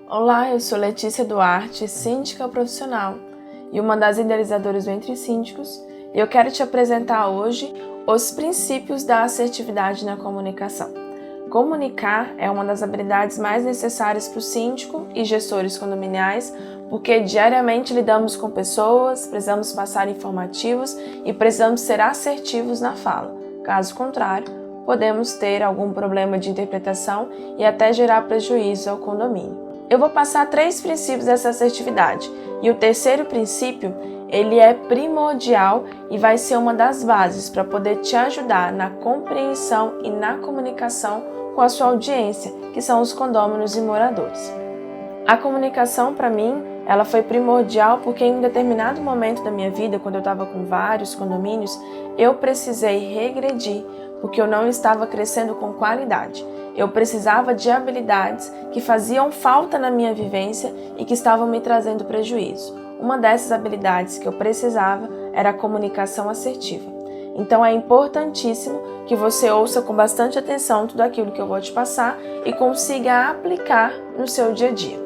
Olá, eu sou Letícia Duarte, síndica profissional e uma das idealizadoras do Entre Síndicos, e eu quero te apresentar hoje os princípios da assertividade na comunicação. Comunicar é uma das habilidades mais necessárias para o síndico e gestores condominiais, porque diariamente lidamos com pessoas, precisamos passar informativos e precisamos ser assertivos na fala. Caso contrário, podemos ter algum problema de interpretação e até gerar prejuízo ao condomínio. Eu vou passar 3 princípios dessa assertividade, e o terceiro princípio, ele é primordial e vai ser uma das bases para poder te ajudar na compreensão e na comunicação com a sua audiência, que são os condôminos e moradores. A comunicação, para mim, ela foi primordial porque em um determinado momento da minha vida, quando eu estava com vários condomínios, eu precisei regredir, porque eu não estava crescendo com qualidade. Eu precisava de habilidades que faziam falta na minha vivência e que estavam me trazendo prejuízo. Uma dessas habilidades que eu precisava era a comunicação assertiva. Então é importantíssimo que você ouça com bastante atenção tudo aquilo que eu vou te passar e consiga aplicar no seu dia a dia.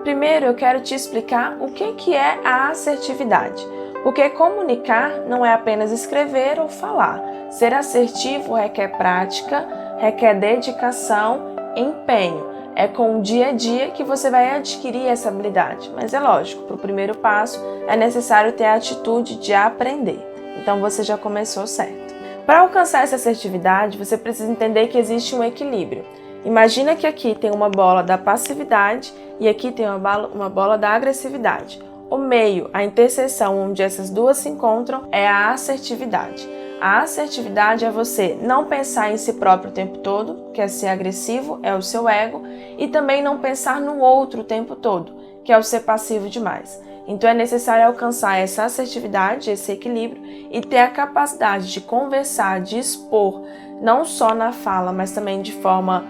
Primeiro, eu quero te explicar o que é a assertividade, porque comunicar não é apenas escrever ou falar. Ser assertivo requer prática, requer dedicação, empenho. É com o dia a dia que você vai adquirir essa habilidade. Mas é lógico, para o primeiro passo é necessário ter a atitude de aprender. Então você já começou certo. Para alcançar essa assertividade, você precisa entender que existe um equilíbrio. Imagina que aqui tem uma bola da passividade e aqui tem uma bola da agressividade. O meio, a interseção onde essas duas se encontram, é a assertividade. A assertividade é você não pensar em si próprio o tempo todo, que é ser agressivo, é o seu ego, e também não pensar no outro o tempo todo, que é o ser passivo demais. Então é necessário alcançar essa assertividade, esse equilíbrio, e ter a capacidade de conversar, de expor, não só na fala, mas também de forma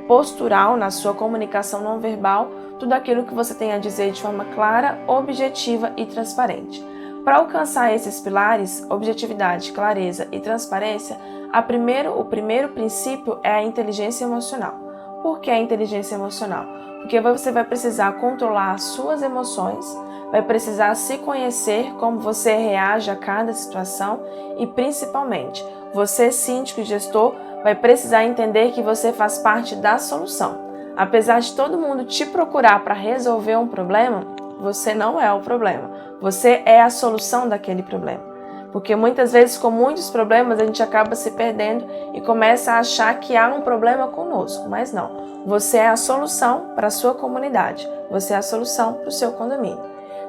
postural, na sua comunicação não verbal, tudo aquilo que você tem a dizer de forma clara, objetiva e transparente. Para alcançar esses pilares, objetividade, clareza e transparência, o primeiro princípio é a inteligência emocional. Por que a inteligência emocional? Porque você vai precisar controlar as suas emoções, vai precisar se conhecer como você reage a cada situação e, principalmente, você, síndico e gestor, vai precisar entender que você faz parte da solução. Apesar de todo mundo te procurar para resolver um problema, você não é o problema. Você é a solução daquele problema. Porque muitas vezes, com muitos problemas, a gente acaba se perdendo e começa a achar que há um problema conosco. Mas não. Você é a solução para a sua comunidade. Você é a solução para o seu condomínio.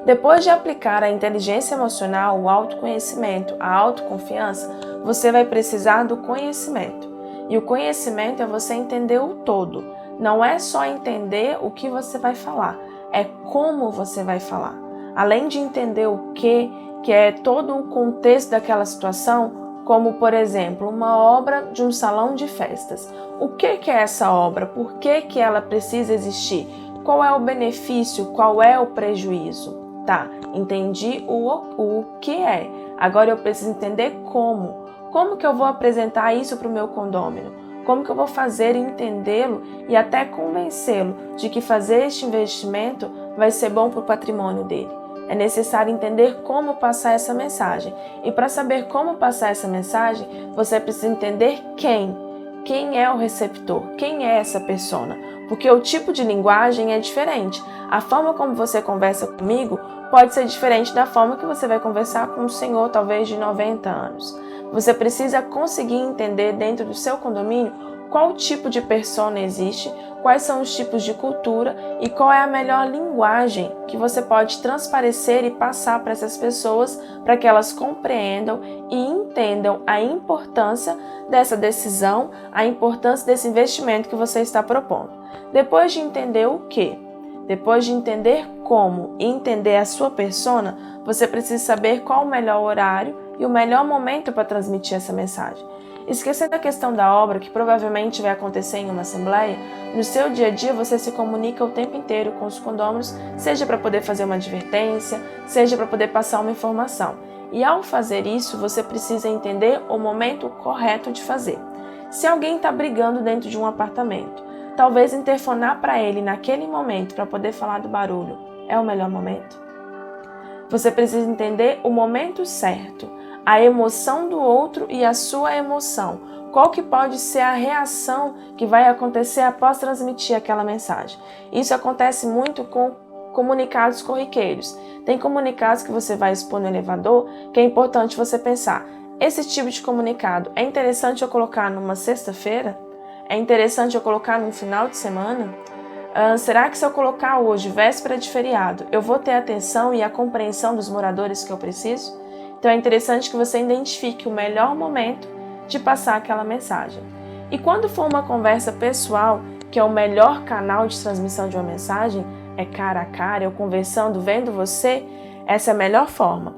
Depois de aplicar a inteligência emocional, o autoconhecimento, a autoconfiança, você vai precisar do conhecimento. E o conhecimento é você entender o todo. Não é só entender o que você vai falar, é como você vai falar. Além de entender o que é todo o contexto daquela situação, como, por exemplo, uma obra de um salão de festas. O que é essa obra? Por que ela precisa existir? Qual é o benefício? Qual é o prejuízo? Tá, entendi o que é. Agora eu preciso entender como. Como que eu vou apresentar isso para o meu condômino? Como que eu vou fazer entendê-lo e até convencê-lo de que fazer este investimento vai ser bom para o patrimônio dele? É necessário entender como passar essa mensagem. E para saber como passar essa mensagem, você precisa entender quem. Quem é o receptor? Quem é essa persona? Porque o tipo de linguagem é diferente. A forma como você conversa comigo pode ser diferente da forma que você vai conversar com um senhor, talvez de 90 anos. Você precisa conseguir entender dentro do seu condomínio qual tipo de persona existe, quais são os tipos de cultura e qual é a melhor linguagem que você pode transparecer e passar para essas pessoas para que elas compreendam e entendam a importância dessa decisão, a importância desse investimento que você está propondo. Depois de entender o que, depois de entender como e entender a sua persona, você precisa saber qual o melhor horário e o melhor momento para transmitir essa mensagem. Esquecendo a questão da obra, que provavelmente vai acontecer em uma assembleia, no seu dia a dia você se comunica o tempo inteiro com os condôminos, seja para poder fazer uma advertência, seja para poder passar uma informação. E ao fazer isso, você precisa entender o momento correto de fazer. Se alguém está brigando dentro de um apartamento, talvez interfonar para ele naquele momento para poder falar do barulho é o melhor momento? Você precisa entender o momento certo, a emoção do outro e a sua emoção. Qual que pode ser a reação que vai acontecer após transmitir aquela mensagem? Isso acontece muito com comunicados corriqueiros. Tem comunicados que você vai expor no elevador que é importante você pensar: esse tipo de comunicado é interessante eu colocar numa sexta-feira? É interessante eu colocar num final de semana? Será que se eu colocar hoje, véspera de feriado, eu vou ter a atenção e a compreensão dos moradores que eu preciso? Então é interessante que você identifique o melhor momento de passar aquela mensagem. E quando for uma conversa pessoal, que é o melhor canal de transmissão de uma mensagem, é cara a cara, eu conversando, vendo você, essa é a melhor forma.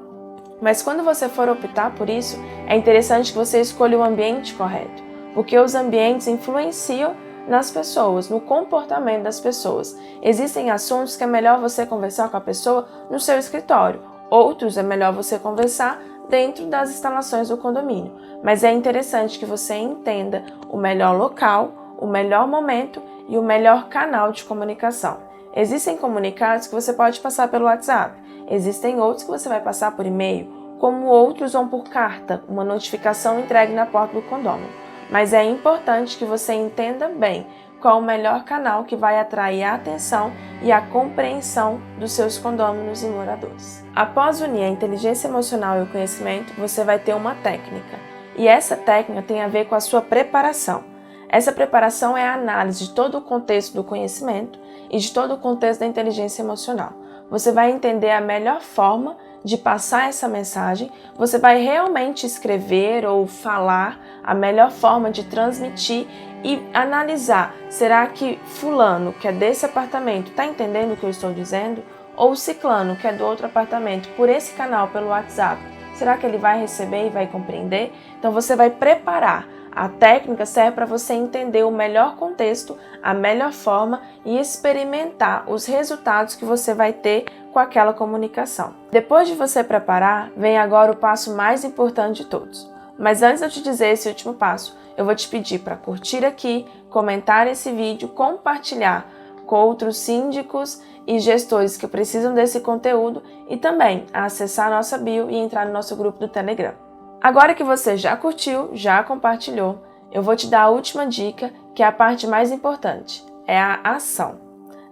Mas quando você for optar por isso, é interessante que você escolha o ambiente correto, porque os ambientes influenciam nas pessoas, no comportamento das pessoas. Existem assuntos que é melhor você conversar com a pessoa no seu escritório, outros é melhor você conversar dentro das instalações do condomínio. Mas é interessante que você entenda o melhor local, o melhor momento e o melhor canal de comunicação. Existem comunicados que você pode passar pelo WhatsApp, existem outros que você vai passar por e-mail, como outros vão por carta, uma notificação entregue na porta do condomínio. Mas é importante que você entenda bem qual o melhor canal que vai atrair a atenção e a compreensão dos seus condôminos e moradores. Após unir a inteligência emocional e o conhecimento, você vai ter uma técnica. E essa técnica tem a ver com a sua preparação. Essa preparação é a análise de todo o contexto do conhecimento e de todo o contexto da inteligência emocional. Você vai entender a melhor forma de passar essa mensagem, você vai realmente escrever ou falar a melhor forma de transmitir e analisar, será que fulano, que é desse apartamento, está entendendo o que eu estou dizendo? Ou ciclano, que é do outro apartamento, por esse canal, pelo WhatsApp, será que ele vai receber e vai compreender? Então você vai preparar. A técnica serve para você entender o melhor contexto, a melhor forma e experimentar os resultados que você vai ter com aquela comunicação. Depois de você preparar, vem agora o passo mais importante de todos. Mas antes de eu te dizer esse último passo, eu vou te pedir para curtir aqui, comentar esse vídeo, compartilhar com outros síndicos e gestores que precisam desse conteúdo e também a acessar a nossa bio e entrar no nosso grupo do Telegram. Agora que você já curtiu, já compartilhou, eu vou te dar a última dica, que é a parte mais importante, é a ação.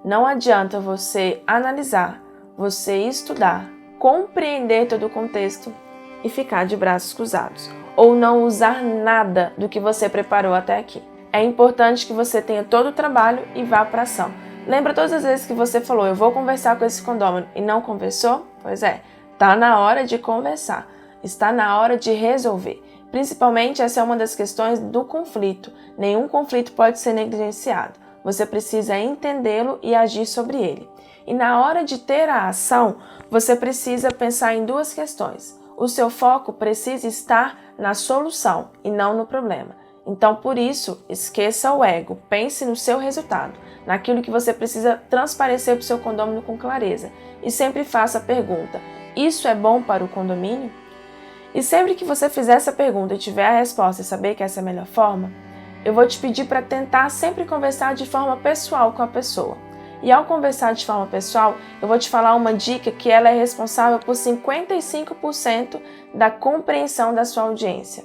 Não adianta você analisar, você estudar, compreender todo o contexto e ficar de braços cruzados, ou não usar nada do que você preparou até aqui. É importante que você tenha todo o trabalho e vá para a ação. Lembra todas as vezes que você falou, eu vou conversar com esse condômino e não conversou? Pois é, tá na hora de conversar. Está na hora de resolver. Principalmente essa é uma das questões do conflito. Nenhum conflito pode ser negligenciado. Você precisa entendê-lo e agir sobre ele. E na hora de ter a ação, você precisa pensar em duas questões. O seu foco precisa estar na solução e não no problema. Então, por isso, esqueça o ego. Pense no seu resultado, naquilo que você precisa transparecer para o seu condômino com clareza. E sempre faça a pergunta, isso é bom para o condomínio? E sempre que você fizer essa pergunta e tiver a resposta e saber que essa é a melhor forma, eu vou te pedir para tentar sempre conversar de forma pessoal com a pessoa. E ao conversar de forma pessoal, eu vou te falar uma dica que ela é responsável por 55% da compreensão da sua audiência.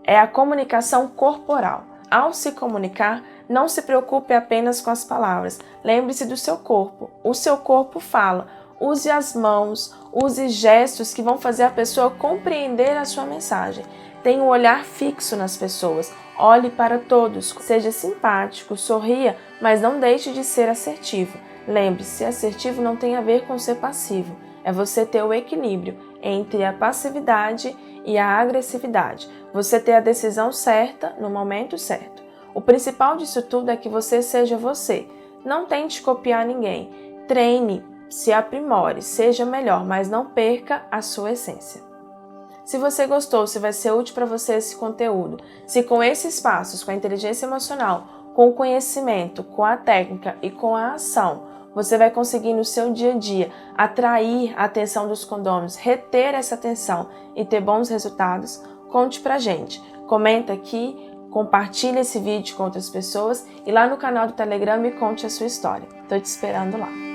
É a comunicação corporal. Ao se comunicar, não se preocupe apenas com as palavras. Lembre-se do seu corpo. O seu corpo fala. Use as mãos, use gestos que vão fazer a pessoa compreender a sua mensagem. Tenha um olhar fixo nas pessoas. Olhe para todos. Seja simpático, sorria, mas não deixe de ser assertivo. Lembre-se, assertivo não tem a ver com ser passivo. É você ter o equilíbrio entre a passividade e a agressividade. Você ter a decisão certa no momento certo. O principal disso tudo é que você seja você. Não tente copiar ninguém. Treine, se aprimore, seja melhor, mas não perca a sua essência. Se você gostou, se vai ser útil para você esse conteúdo, se com esses passos, com a inteligência emocional, com o conhecimento, com a técnica e com a ação, você vai conseguir no seu dia a dia atrair a atenção dos condôminos, reter essa atenção e ter bons resultados, conte pra gente. Comenta aqui, Compartilhe esse vídeo com outras pessoas e lá no canal do Telegram me conte a sua história. Tô te esperando lá.